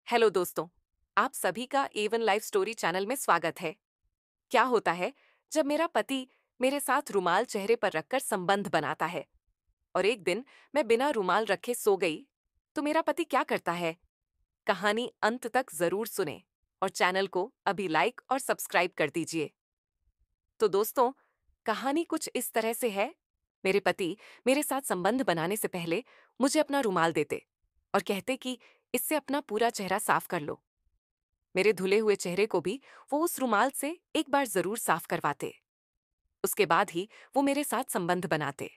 Hello दोस्तों, आप सभी का एवन लाइफ स्टोरी चैनल में स्वागत है। क्या होता है जब मेरा पति मेरे साथ रुमाल चेहरे पर रखकर संबंध बनाता है और एक दिन मैं बिना रुमाल रखे सो गई, तो मेरा पति क्या करता है? कहानी अंत तक जरूर सुने और चैनल को अभी लाइक और सब्सक्राइब कर दीजिए। तो दोस्तों, कहानी कुछ इस तरह से है। मेरे पति मेरे साथ संबंध बनाने से पहले मुझे अपना रुमाल देते और कहते कि इससे अपना पूरा चेहरा साफ कर लो। मेरे धुले हुए चेहरे को भी वो उस रुमाल से एक बार जरूर साफ करवाते। उसके बाद ही वो मेरे साथ संबंध बनाते।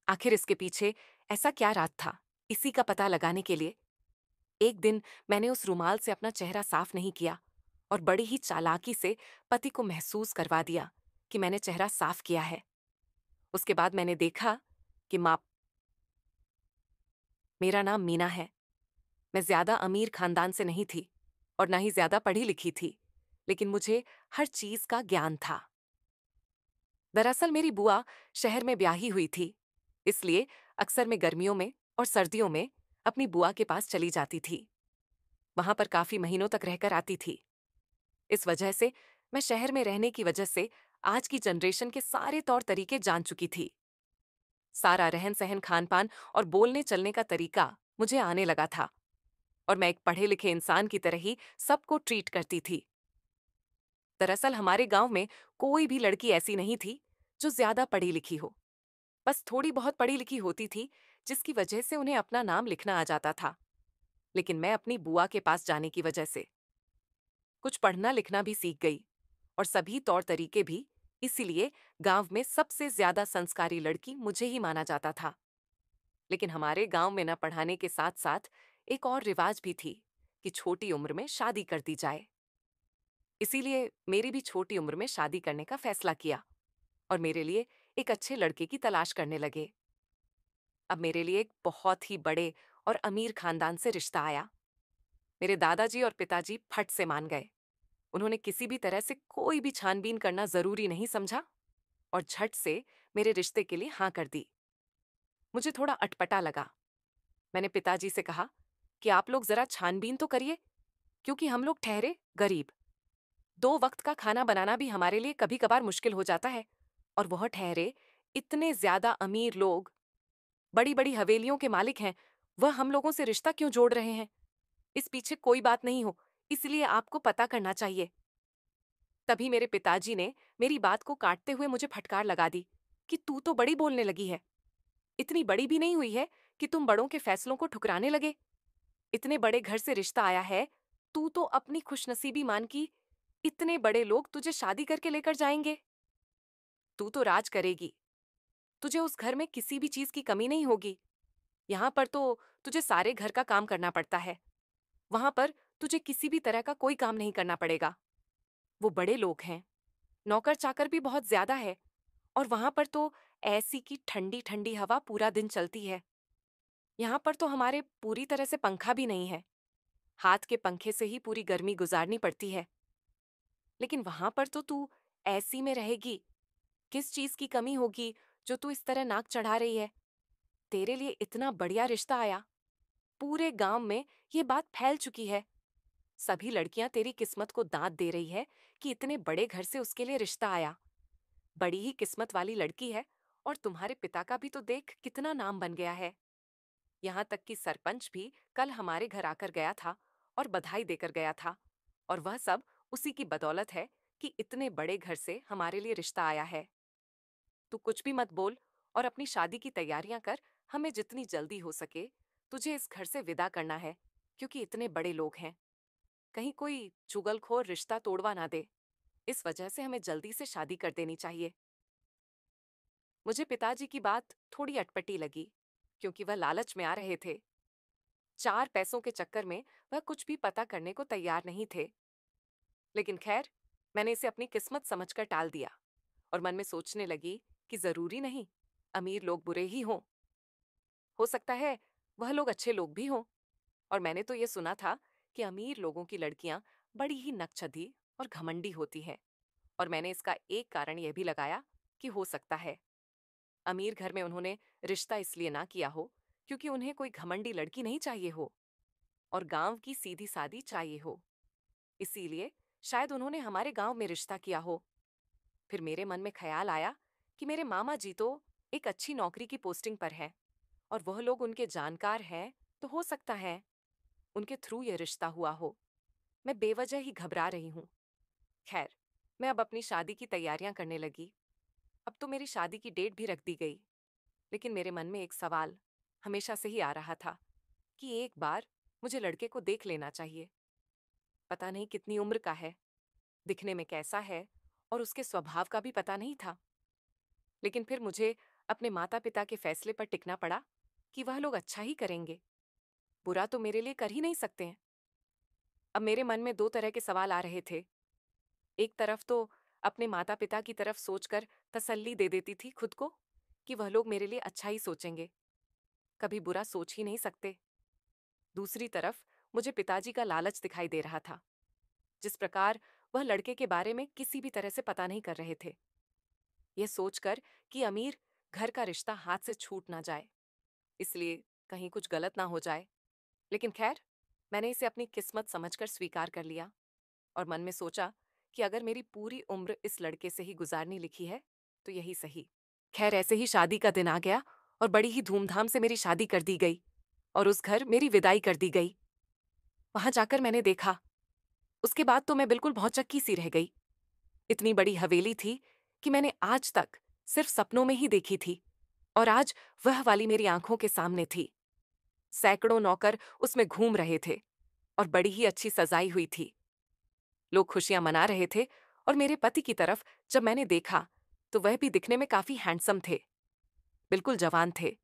आखिर इसके पीछे ऐसा क्या राज था, इसी का पता लगाने के लिए एक दिन मैंने उस रुमाल से अपना चेहरा साफ नहीं किया और बड़ी ही चालाकी से पति को महसूस करवा दिया कि मैंने चेहरा साफ किया है। उसके बाद मैंने देखा कि माँ, मेरा नाम मीना है। मैं ज्यादा अमीर खानदान से नहीं थी और ना ही ज्यादा पढ़ी लिखी थी, लेकिन मुझे हर चीज का ज्ञान था। दरअसल मेरी बुआ शहर में ब्याही हुई थी, इसलिए अक्सर मैं गर्मियों में और सर्दियों में अपनी बुआ के पास चली जाती थी। वहां पर काफी महीनों तक रहकर आती थी। इस वजह से मैं शहर में रहने की वजह से आज की जनरेशन के सारे तौर तरीके जान चुकी थी। सारा रहन सहन, खान पान और बोलने चलने का तरीका मुझे आने लगा था और मैं एक पढ़े लिखे इंसान की तरह ही सबको ट्रीट करती थी। दरअसल हमारे गांव में कोई भी लड़की ऐसी नहीं थी जो ज्यादा पढ़ी लिखी हो। बस थोड़ी बहुत पढ़ी लिखी होती थी, जिसकी वजह से उन्हें अपना नाम लिखना आ जाता था। लेकिन मैं अपनी बुआ के पास जाने की वजह से कुछ पढ़ना लिखना भी सीख गई और सभी तौर तरीके भी। इसीलिए गांव में सबसे ज्यादा संस्कारी लड़की मुझे ही माना जाता था। लेकिन हमारे गांव में न पढ़ाने के साथ साथ एक और रिवाज भी थी कि छोटी उम्र में शादी कर दी जाए। इसीलिए मेरी भी छोटी उम्र में शादी करने का फैसला किया और मेरे लिए एक अच्छे लड़के की तलाश करने लगे। अब मेरे लिए एक बहुत ही बड़े और अमीर खानदान से रिश्ता आया। मेरे दादाजी और पिताजी फट से मान गए। उन्होंने किसी भी तरह से कोई भी छानबीन करना जरूरी नहीं समझा और झट से मेरे रिश्ते के लिए हाँ कर दी। मुझे थोड़ा अटपटा लगा। मैंने पिताजी से कहा कि आप लोग जरा छानबीन तो करिए, क्योंकि हम लोग ठहरे गरीब। 2 वक्त का खाना बनाना भी हमारे लिए कभी कभार मुश्किल हो जाता है, और वह ठहरे इतने ज्यादा अमीर लोग, बड़ी बड़ी हवेलियों के मालिक हैं। वह हम लोगों से रिश्ता क्यों जोड़ रहे हैं? इस पीछे कोई बात नहीं हो, इसलिए आपको पता करना चाहिए। तभी मेरे पिताजी ने मेरी बात को काटते हुए मुझे फटकार लगा दी कि तू तो बड़ी बोलने लगी है। इतनी बड़ी भी नहीं हुई है कि तुम बड़ों के फैसलों को ठुकराने लगे। इतने बड़े घर से रिश्ता आया है, तू तो अपनी खुशनसीबी मान की इतने बड़े लोग तुझे शादी करके लेकर जाएंगे। तू तो राज करेगी, तुझे उस घर में किसी भी चीज की कमी नहीं होगी। यहाँ पर तो तुझे सारे घर का काम करना पड़ता है, वहां पर तुझे किसी भी तरह का कोई काम नहीं करना पड़ेगा। वो बड़े लोग हैं, नौकर चाकर भी बहुत ज्यादा है, और वहां पर तो ऐसी की ठंडी ठंडी हवा पूरा दिन चलती है। यहाँ पर तो हमारे पूरी तरह से पंखा भी नहीं है, हाथ के पंखे से ही पूरी गर्मी गुजारनी पड़ती है। लेकिन वहां पर तो तू ऐसी में रहेगी, किस चीज की कमी होगी जो तू इस तरह नाक चढ़ा रही है? तेरे लिए इतना बढ़िया रिश्ता आया, पूरे गांव में ये बात फैल चुकी है। सभी लड़कियां तेरी किस्मत को दांत दे रही है कि इतने बड़े घर से उसके लिए रिश्ता आया। बड़ी ही किस्मत वाली लड़की है, और तुम्हारे पिता का भी तो देख कितना नाम बन गया है। यहाँ तक कि सरपंच भी कल हमारे घर आकर गया था और बधाई देकर गया था, और वह सब उसी की बदौलत है कि इतने बड़े घर से हमारे लिए रिश्ता आया है। तू कुछ भी मत बोल और अपनी शादी की तैयारियां कर। हमें जितनी जल्दी हो सके तुझे इस घर से विदा करना है, क्योंकि इतने बड़े लोग हैं। कहीं कोई चुगलखोर रिश्ता तोड़वा ना दे, इस वजह से हमें जल्दी से शादी कर देनी चाहिए। मुझे पिताजी की बात थोड़ी अटपटी लगी, क्योंकि वह लालच में आ रहे थे। 4 पैसों के चक्कर में वह कुछ भी पता करने को तैयार नहीं थे। लेकिन खैर, मैंने इसे अपनी किस्मत समझकर टाल दिया और मन में सोचने लगी कि जरूरी नहीं अमीर लोग बुरे ही हों। हो सकता है वह लोग अच्छे लोग भी हों। और मैंने तो ये सुना था कि अमीर लोगों की लड़कियां बड़ी ही नकचढ़ी और घमंडी होती हैं। और मैंने इसका एक कारण यह भी लगाया कि हो सकता है अमीर घर में उन्होंने रिश्ता इसलिए ना किया हो क्योंकि उन्हें कोई घमंडी लड़की नहीं चाहिए हो। और गांव की सीधी सादी चाहिए हो। इसीलिए शायद उन्होंने हमारे गांव में रिश्ता किया हो। फिर मेरे मन में ख्याल आया कि मेरे मामा जी तो एक अच्छी नौकरी की पोस्टिंग पर है और वह लोग उनके जानकार हैं, तो हो सकता है उनके थ्रू ये रिश्ता हुआ हो। मैं बेवजह ही घबरा रही हूँ। खैर, मैं अब अपनी शादी की तैयारियां करने लगी। अब तो मेरी शादी की डेट भी रख दी गई। लेकिन मेरे मन में एक सवाल हमेशा से ही आ रहा था कि एक बार मुझे लड़के को देख लेना चाहिए। पता नहीं कितनी उम्र का है, दिखने में कैसा है, और उसके स्वभाव का भी पता नहीं था। लेकिन फिर मुझे अपने माता पिता के फैसले पर टिकना पड़ा कि वह लोग अच्छा ही करेंगे, बुरा तो मेरे लिए कर ही नहीं सकते हैं। अब मेरे मन में दो तरह के सवाल आ रहे थे। एक तरफ तो अपने माता पिता की तरफ सोचकर तसल्ली दे देती थी खुद को कि वह लोग मेरे लिए अच्छा ही सोचेंगे, कभी बुरा सोच ही नहीं सकते। दूसरी तरफ मुझे पिताजी का लालच दिखाई दे रहा था, जिस प्रकार वह लड़के के बारे में किसी भी तरह से पता नहीं कर रहे थे। यह सोचकर कि अमीर घर का रिश्ता हाथ से छूट ना जाए, इसलिए कहीं कुछ गलत ना हो जाए। लेकिन खैर, मैंने इसे अपनी किस्मत समझकर स्वीकार कर लिया और मन में सोचा कि अगर मेरी पूरी उम्र इस लड़के से ही गुजारनी लिखी है तो यही सही। खैर, ऐसे ही शादी का दिन आ गया और बड़ी ही धूमधाम से मेरी शादी कर दी गई और उस घर मेरी विदाई कर दी गई। वहां जाकर मैंने देखा, उसके बाद तो मैं बिल्कुल भौचक्की सी रह गई। इतनी बड़ी हवेली थी कि मैंने आज तक सिर्फ सपनों में ही देखी थी, और आज वह वाली मेरी आंखों के सामने थी। सैकड़ों नौकर उसमें घूम रहे थे और बड़ी ही अच्छी सजाई हुई थी। लोग खुशियां मना रहे थे, और मेरे पति की तरफ जब मैंने देखा तो वह भी दिखने में काफी हैंडसम थे, बिल्कुल जवान थे।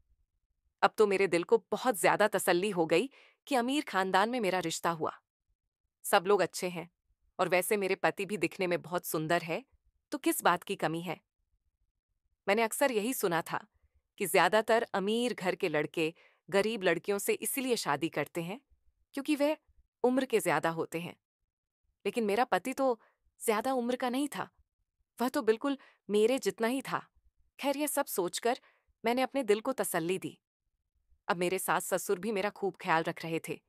अब तो मेरे दिल को बहुत ज्यादा तसल्ली हो गई कि अमीर खानदान में मेरा रिश्ता हुआ। सब लोग अच्छे हैं, और वैसे मेरे पति भी दिखने में बहुत सुंदर है, तो किस बात की कमी है। मैंने अक्सर यही सुना था कि ज्यादातर अमीर घर के लड़के गरीब लड़कियों से इसलिए शादी करते हैं क्योंकि वे उम्र के ज्यादा होते हैं। लेकिन मेरा पति तो ज्यादा उम्र का नहीं था, वह तो बिल्कुल मेरे जितना ही था। खैर, यह सब सोचकर मैंने अपने दिल को तसल्ली दी। अब मेरे सास ससुर भी मेरा खूब ख्याल रख रहे थे,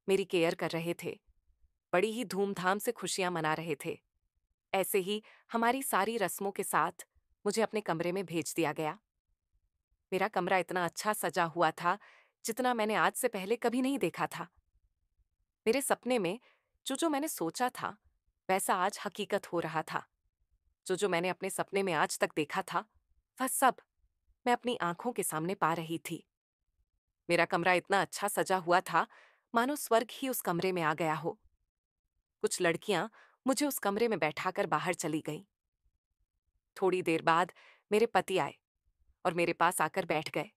मेरी केयर कर रहे थे, बड़ी ही धूमधाम से खुशियां मना रहे थे। ऐसे ही हमारी सारी रस्मों के साथ मुझे अपने कमरे में भेज दिया गया। मेरा कमरा इतना अच्छा सजा हुआ था जितना मैंने आज से पहले कभी नहीं देखा था। मेरे सपने में जो मैंने सोचा था वैसा आज हकीकत हो रहा था। जो मैंने अपने सपने में आज तक देखा था वह सब मैं अपनी आंखों के सामने पा रही थी। मेरा कमरा इतना अच्छा सजा हुआ था मानो स्वर्ग ही उस कमरे में आ गया हो। कुछ लड़कियां मुझे उस कमरे में बैठाकर बाहर चली गईं। थोड़ी देर बाद मेरे पति आए और मेरे पास आकर बैठ गए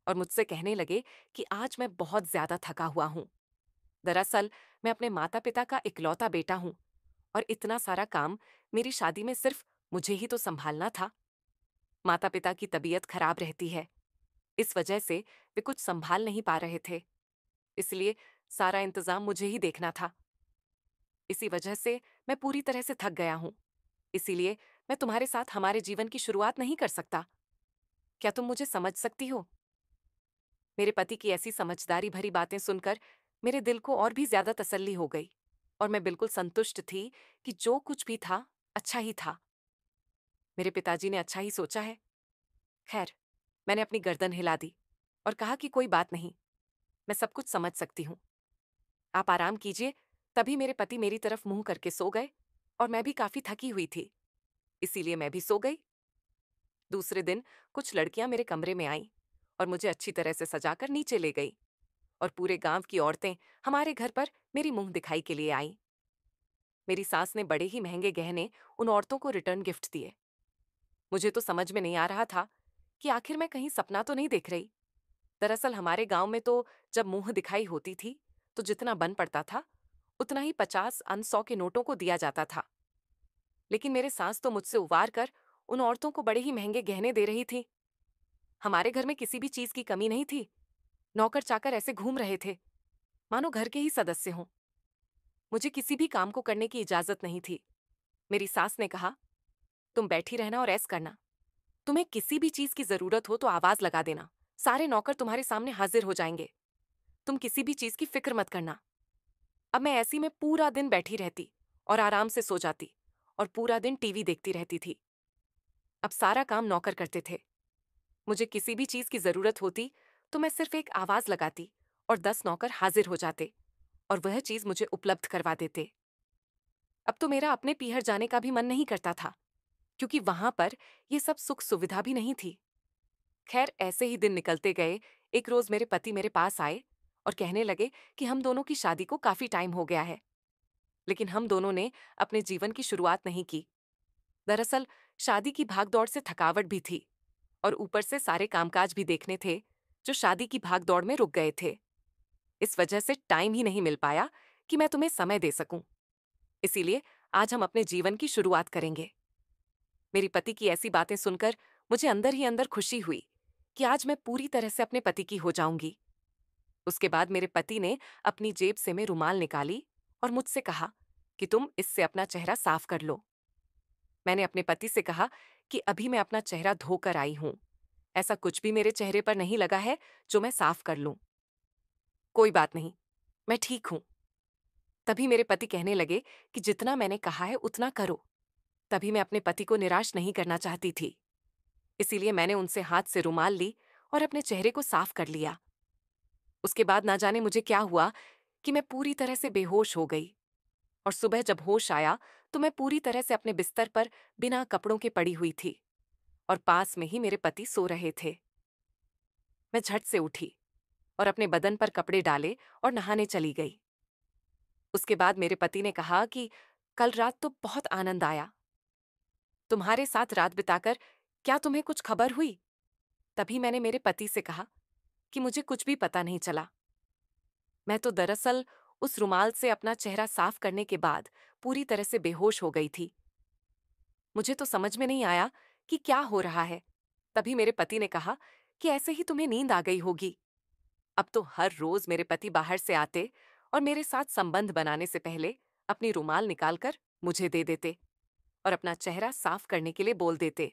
और मुझसे कहने लगे कि आज मैं बहुत ज्यादा थका हुआ हूं। दरअसल मैं अपने माता पिता का इकलौता बेटा हूं, और इतना सारा काम मेरी शादी में सिर्फ मुझे ही तो संभालना था। माता पिता की तबीयत खराब रहती है, इस वजह से वे कुछ संभाल नहीं पा रहे थे, इसलिए सारा इंतजाम मुझे ही देखना था। इसी वजह से मैं पूरी तरह से थक गया हूं, इसीलिए मैं तुम्हारे साथ हमारे जीवन की शुरुआत नहीं कर सकता। क्या तुम मुझे समझ सकती हो? मेरे पति की ऐसी समझदारी भरी बातें सुनकर मेरे दिल को और भी ज्यादा तसल्ली हो गई, और मैं बिल्कुल संतुष्ट थी कि जो कुछ भी था अच्छा ही था। मेरे पिताजी ने अच्छा ही सोचा है। खैर, मैंने अपनी गर्दन हिला दी और कहा कि कोई बात नहीं, मैं सब कुछ समझ सकती हूँ, आप आराम कीजिए। तभी मेरे पति मेरी तरफ मुंह करके सो गए, और मैं भी काफी थकी हुई थी, इसीलिए मैं भी सो गई। दूसरे दिन कुछ लड़कियां मेरे कमरे में आईं और मुझे अच्छी तरह से सजाकर नीचे ले गई, और पूरे गांव की औरतें हमारे घर पर मेरी मुंह दिखाई के लिए आईं। मेरी सास ने बड़े ही महंगे गहने उन औरतों को रिटर्न गिफ्ट दिए। मुझे तो समझ में नहीं आ रहा था कि आखिर मैं कहीं सपना तो नहीं देख रही। दरअसल हमारे गांव में तो जब मुंह दिखाई होती थी तो जितना बन पड़ता था उतना ही 50 100 के नोटों को दिया जाता था। लेकिन मेरे सास तो मुझसे उबार कर उन औरतों को बड़े ही महंगे गहने दे रही थी। हमारे घर में किसी भी चीज की कमी नहीं थी। नौकर चाकर ऐसे घूम रहे थे मानो घर के ही सदस्य हों। मुझे किसी भी काम को करने की इजाजत नहीं थी। मेरी सास ने कहा, तुम बैठी रहना और ऐस करना, तुम्हें किसी भी चीज की जरूरत हो तो आवाज लगा देना, सारे नौकर तुम्हारे सामने हाजिर हो जाएंगे। तुम किसी भी चीज की फिक्र मत करना। अब मैं ऐसी में पूरा दिन बैठी रहती और आराम से सो जाती और पूरा दिन टीवी देखती रहती थी। अब सारा काम नौकर करते थे। मुझे किसी भी चीज की जरूरत होती तो मैं सिर्फ एक आवाज लगाती और 10 नौकर हाजिर हो जाते और वह चीज मुझे उपलब्ध करवा देते। अब तो मेरा अपने पीहर जाने का भी मन नहीं करता था, क्योंकि वहां पर ये सब सुख सुविधा भी नहीं थी। खैर, ऐसे ही दिन निकलते गए। एक रोज मेरे पति मेरे पास आए और कहने लगे कि हम दोनों की शादी को काफी टाइम हो गया है, लेकिन हम दोनों ने अपने जीवन की शुरुआत नहीं की। दरअसल शादी की भागदौड़ से थकावट भी थी और ऊपर से सारे कामकाज भी देखने थे जो शादी की भागदौड़ में रुक गए थे। इस वजह से टाइम ही नहीं मिल पाया कि मैं तुम्हें समय दे सकूं। इसीलिए आज हम अपने जीवन की शुरुआत करेंगे। मेरी पति की ऐसी बातें सुनकर मुझे अंदर ही अंदर खुशी हुई कि आज मैं पूरी तरह से अपने पति की हो जाऊंगी। उसके बाद मेरे पति ने अपनी जेब से में रुमाल निकाली और मुझसे कहा कि तुम इससे अपना चेहरा साफ कर लो। मैंने अपने पति से कहा कि अभी मैं अपना चेहरा धोकर आई हूं। ऐसा कुछ भी मेरे चेहरे पर नहीं लगा है जो मैं साफ कर लूं। कोई बात नहीं, मैं ठीक हूं। तभी मेरे पति कहने लगे कि जितना मैंने कहा है उतना करो। तभी मैं अपने पति को निराश नहीं करना चाहती थी। इसीलिए मैंने उनसे हाथ से रुमाल ली और अपने चेहरे को साफ कर लिया। उसके बाद ना जाने मुझे क्या हुआ कि मैं पूरी तरह से बेहोश हो गई और सुबह जब होश आया तो मैं पूरी तरह से अपने बिस्तर पर बिना कपड़ों के पड़ी हुई थी और पास में ही मेरे पति सो रहे थे। मैं झट से उठी और अपने बदन पर कपड़े डाले और नहाने चली गई। उसके बाद मेरे पति ने कहा कि कल रात तो बहुत आनंद आया। तुम्हारे साथ रात बिताकर क्या तुम्हें कुछ खबर हुई? तभी मैंने मेरे पति से कहा कि मुझे कुछ भी पता नहीं चला। मैं तो दरअसल उस रुमाल से अपना चेहरा साफ करने के बाद पूरी तरह से बेहोश हो गई थी। मुझे तो समझ में नहीं आया कि क्या हो रहा है। तभी मेरे पति ने कहा कि ऐसे ही तुम्हें नींद आ गई होगी। अब तो हर रोज मेरे पति बाहर से आते और मेरे साथ संबंध बनाने से पहले अपनी रुमाल निकालकर मुझे दे देते और अपना चेहरा साफ करने के लिए बोल देते।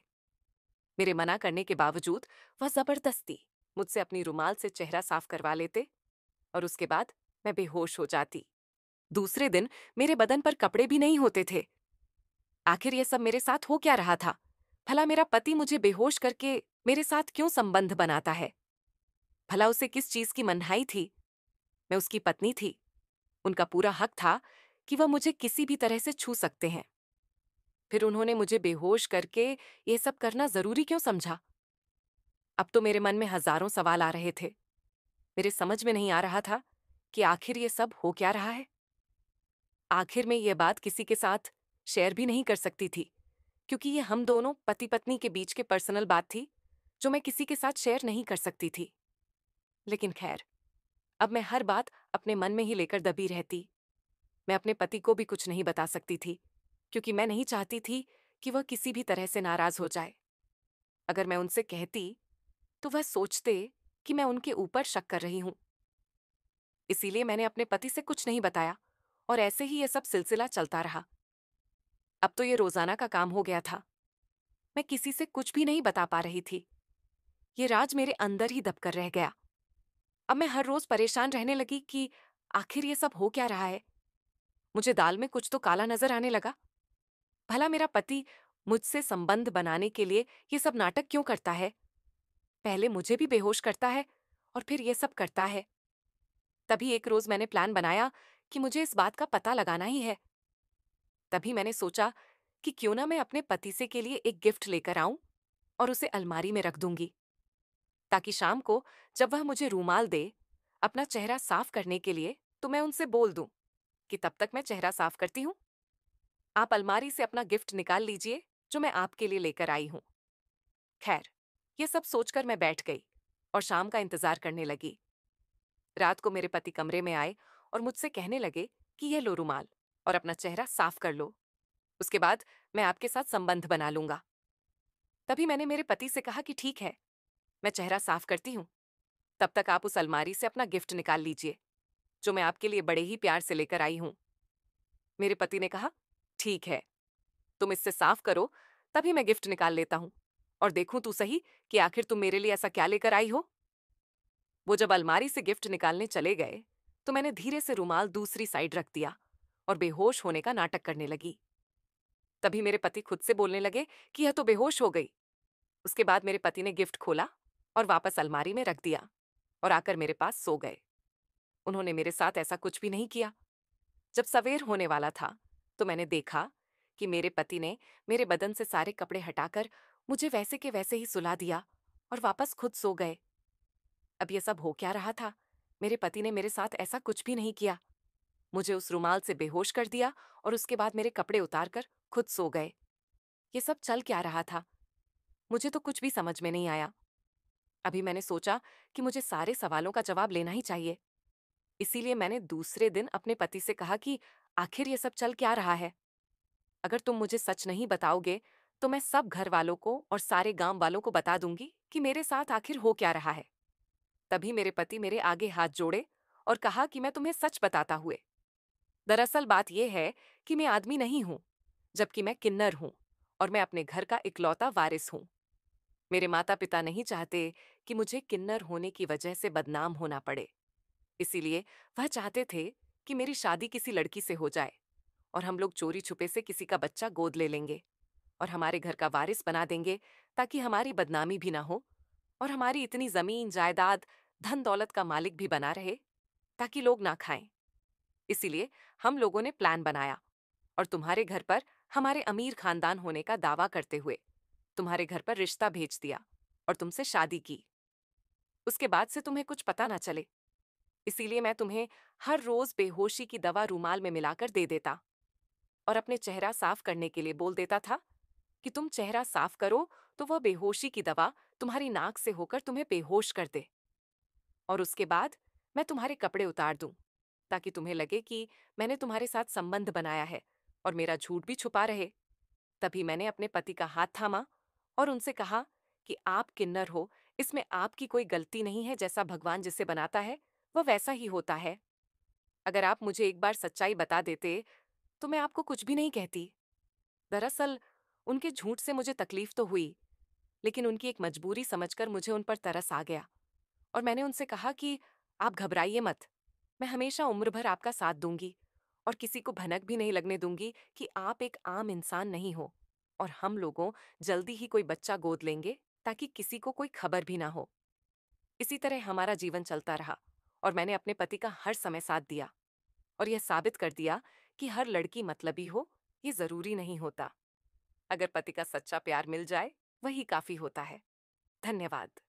मेरे मना करने के बावजूद वह जबरदस्ती मुझसे अपनी रुमाल से चेहरा साफ करवा लेते और उसके बाद मैं बेहोश हो जाती। दूसरे दिन मेरे बदन पर कपड़े भी नहीं होते थे। आखिर ये सब मेरे साथ हो क्या रहा था? भला मेरा पति मुझे बेहोश करके मेरे साथ क्यों संबंध बनाता है? भला उसे किस चीज की मन्हाई थी? मैं उसकी पत्नी थी। उनका पूरा हक था कि वह मुझे किसी भी तरह से छू सकते हैं। फिर उन्होंने मुझे बेहोश करके ये सब करना जरूरी क्यों समझा? अब तो मेरे मन में हजारों सवाल आ रहे थे। मेरे समझ में नहीं आ रहा था कि आखिर ये सब हो क्या रहा है। आखिर मैं ये बात किसी के साथ शेयर भी नहीं कर सकती थी, क्योंकि ये हम दोनों पति पत्नी के बीच के पर्सनल बात थी जो मैं किसी के साथ शेयर नहीं कर सकती थी। लेकिन खैर, अब मैं हर बात अपने मन में ही लेकर दबी रहती। मैं अपने पति को भी कुछ नहीं बता सकती थी, क्योंकि मैं नहीं चाहती थी कि वह किसी भी तरह से नाराज हो जाए। अगर मैं उनसे कहती तो वह सोचते कि मैं उनके ऊपर शक कर रही हूं। इसीलिए मैंने अपने पति से कुछ नहीं बताया और ऐसे ही यह सब सिलसिला चलता रहा। अब तो ये रोजाना का काम हो गया था। मैं किसी से कुछ भी नहीं बता पा रही थी। ये राज मेरे अंदर ही दबकर रह गया। अब मैं हर रोज परेशान रहने लगी कि आखिर ये सब हो क्या रहा है। मुझे दाल में कुछ तो काला नजर आने लगा। भला मेरा पति मुझसे संबंध बनाने के लिए ये सब नाटक क्यों करता है? पहले मुझे भी बेहोश करता है और फिर ये सब करता है। तभी एक रोज मैंने प्लान बनाया कि मुझे इस बात का पता लगाना ही है। तभी मैंने सोचा कि क्यों ना मैं अपने पति से के लिए एक गिफ्ट लेकर आऊं और उसे अलमारी में रख दूंगी, ताकि शाम को जब वह मुझे रूमाल दे अपना चेहरा साफ करने के लिए तो मैं उनसे बोल दूं कि तब तक मैं चेहरा साफ करती हूँ। आप अलमारी से अपना गिफ्ट निकाल लीजिए जो मैं आपके लिए लेकर आई हूं। खैर, ये सब सोचकर मैं बैठ गई और शाम का इंतजार करने लगी। रात को मेरे पति कमरे में आए और मुझसे कहने लगे कि ये लो रुमाल और अपना चेहरा साफ कर लो। उसके बाद मैं आपके साथ संबंध बना लूंगा। तभी मैंने मेरे पति से कहा कि ठीक है, मैं चेहरा साफ करती हूँ। तब तक आप उस अलमारी से अपना गिफ्ट निकाल लीजिए जो मैं आपके लिए बड़े ही प्यार से लेकर आई हूं। मेरे पति ने कहा, ठीक है, तुम इससे साफ करो, तभी मैं गिफ्ट निकाल लेता हूं और देखूं तू सही कि आखिर तुम मेरे लिए ऐसा क्या लेकर आई हो। वो जब अलमारी से गिफ्ट निकालने चले गए तो मैंने धीरे से रुमाल दूसरी साइड रख दिया और बेहोश होने का नाटक करने लगी। तभी मेरे पति खुद से बोलने लगे कि यह तो बेहोश हो गई। उसके बाद मेरे पति ने गिफ्ट खोला और वापस अलमारी में रख दिया और आकर मेरे पास सो गए। उन्होंने मेरे साथ ऐसा कुछ भी नहीं किया। जब सवेर होने वाला था, तो मैंने देखा कि मेरे पति ने मेरे बदन से सारे कपड़े हटाकर मुझे वैसे के वैसे ही सुला दिया और वापस खुद सो गए। अब ये सब हो क्या रहा था? मेरे पति ने मेरे साथ ऐसा कुछ भी नहीं किया। मुझे उस रुमाल से बेहोश कर दिया और उसके बाद मेरे कपड़े उतारकर खुद सो गए। ये सब चल क्या रहा था? मुझे तो कुछ भी समझ में नहीं आया। अभी मैंने सोचा कि मुझे सारे सवालों का जवाब लेना ही चाहिए। इसीलिए मैंने दूसरे दिन अपने पति से कहा कि आखिर ये सब चल क्या रहा है? अगर तुम मुझे सच नहीं बताओगे, तो मैं सब घर वालों को और सारे गांव वालों को बता दूंगी कि मेरे साथ आखिर हो क्या रहा है। तभी मेरे पति मेरे आगे हाथ जोड़े और कहा कि मैं तुम्हें सच बताता हुए। दरअसल बात यह है कि मैं आदमी नहीं हूं, जबकि मैं किन्नर हूं और मैं अपने घर का इकलौता वारिस हूं। मेरे माता पिता नहीं चाहते कि मुझे किन्नर होने की वजह से बदनाम होना पड़े। इसीलिए वह चाहते थे कि मेरी शादी किसी लड़की से हो जाए और हम लोग चोरी छुपे से किसी का बच्चा गोद ले लेंगे और हमारे घर का वारिस बना देंगे, ताकि हमारी बदनामी भी ना हो और हमारी इतनी जमीन जायदाद धन दौलत का मालिक भी बना रहे, ताकि लोग ना खाएं। इसीलिए हम लोगों ने प्लान बनाया और तुम्हारे घर पर हमारे अमीर खानदान होने का दावा करते हुए तुम्हारे घर पर रिश्ता भेज दिया और तुमसे शादी की। उसके बाद से तुम्हें कुछ पता ना चले, इसीलिए मैं तुम्हें हर रोज बेहोशी की दवा रूमाल में मिलाकर दे देता और अपने चेहरा साफ करने के लिए बोल देता था कि तुम चेहरा साफ करो, तो वह बेहोशी की दवा तुम्हारी नाक से होकर तुम्हें बेहोश कर दे। और उसके बाद मैं तुम्हारे कपड़े उतार दूं, ताकि तुम्हें लगे कि मैंने तुम्हारे साथ संबंध बनाया है और मेरा झूठ भी छुपा रहे। तभी मैंने अपने पति का हाथ थामा और उनसे कहा कि आप किन्नर हो, इसमें आपकी कोई गलती नहीं है। जैसा भगवान जिसे बनाता है, वह वैसा ही होता है। अगर आप मुझे एक बार सच्चाई बता देते, तो मैं आपको कुछ भी नहीं कहती। दरअसल उनके झूठ से मुझे तकलीफ तो हुई, लेकिन उनकी एक मजबूरी समझकर मुझे उन पर तरस आ गया और मैंने उनसे कहा कि आप घबराइए मत, मैं हमेशा उम्र भर आपका साथ दूंगी और किसी को भनक भी नहीं लगने दूंगी कि आप एक आम इंसान नहीं हो, और हम लोगों जल्दी ही कोई बच्चा गोद लेंगे, ताकि किसी को कोई खबर भी ना हो। इसी तरह हमारा जीवन चलता रहा और मैंने अपने पति का हर समय साथ दिया और यह साबित कर दिया कि हर लड़की मतलबी हो, ये जरूरी नहीं होता। अगर पति का सच्चा प्यार मिल जाए, वही काफी होता है। धन्यवाद।